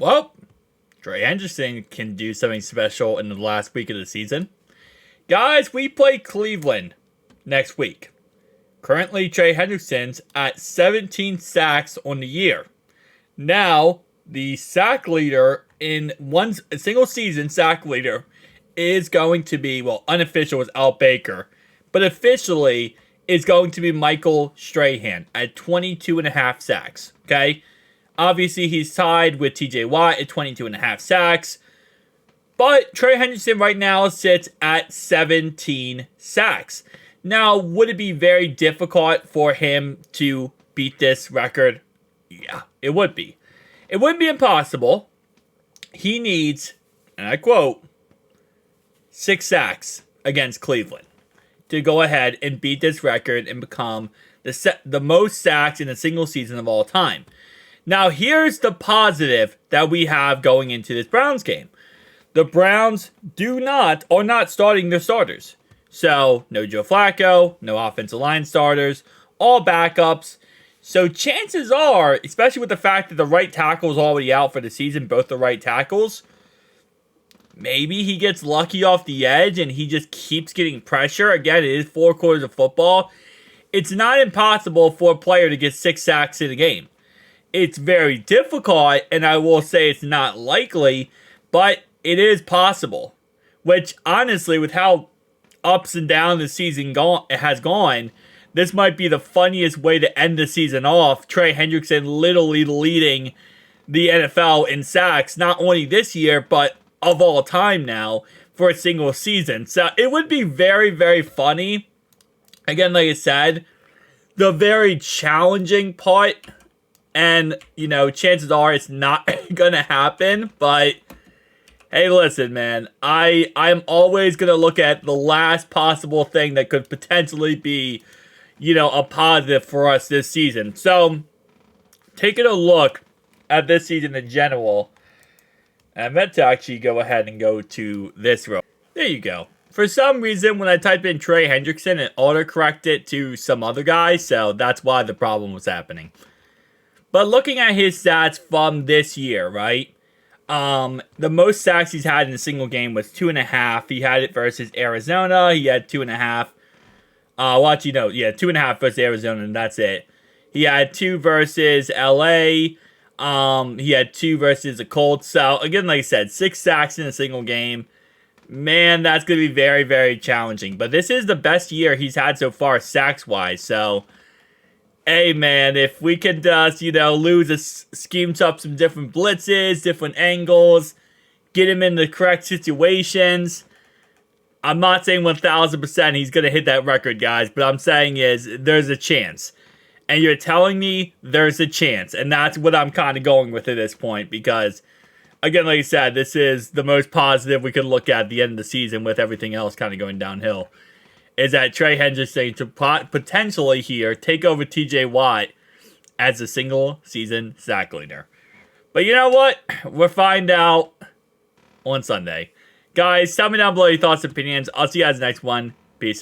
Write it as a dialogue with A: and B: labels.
A: Well, Trey Henderickson can do something special in the last week of the season. Guys, we play Cleveland next week. Currently, Trey Henderickson's at 17 sacks on the year. Now, the sack leader in a single season sack leader is going to be, well, unofficial is Al Baker, but officially is going to be Michael Strahan at 22.5 sacks. Okay? Obviously, he's tied with TJ Watt at 22.5 sacks. But Trey Henderickson right now sits at 17 sacks. Now, would it be very difficult for him to beat this record? Yeah, it would be. It wouldn't be impossible. He needs, and I quote, 6 sacks against Cleveland to go ahead and beat this record and become the most sacks in a single season of all time. Now, here's the positive that we have going into this Browns game. The Browns are not starting their starters. So, no Joe Flacco, no offensive line starters, all backups. So, chances are, especially with the fact that the right tackle is already out for the season, both the right tackles, maybe he gets lucky off the edge and he just keeps getting pressure. Again, it is 4 quarters of football. It's not impossible for a player to get 6 sacks in a game. It's very difficult, and I will say it's not likely, but it is possible. Which, honestly, with how ups and downs the season has gone, this might be the funniest way to end the season off. Trey Henderickson literally leading the NFL in sacks, not only this year, but of all time now for a single season. So it would be very, very funny. Again, like I said, the very challenging part, and, chances are it's not going to happen, but hey, listen, man, I'm always going to look at the last possible thing that could potentially be, a positive for us this season. So, taking a look at this season in general, I meant to actually go ahead and go to this row. There you go. For some reason, when I type in Trey Henderickson, it autocorrected to some other guy, so that's why the problem was happening. But looking at his stats from this year, right? The most sacks he's had in a single game was 2.5. He had it versus Arizona. He had 2.5. 2.5 versus Arizona, and that's it. He had 2 versus LA. He had 2 versus the Colts. So, again, like I said, 6 sacks in a single game. Man, that's going to be very, very challenging. But this is the best year he's had so far, sacks-wise. So, hey, man, if we could just, scheme up some different blitzes, different angles, get him in the correct situations. I'm not saying 1,000% he's going to hit that record, guys, but I'm saying is there's a chance. And you're telling me there's a chance. And that's what I'm kind of going with at this point because, again, like I said, this is the most positive we could look at the end of the season with everything else kind of going downhill. Is that Trey Henderickson to potentially here take over TJ Watt as a single season sack leader. But you know what? We'll find out on Sunday. Guys, tell me down below your thoughts and opinions. I'll see you guys next one. Peace out.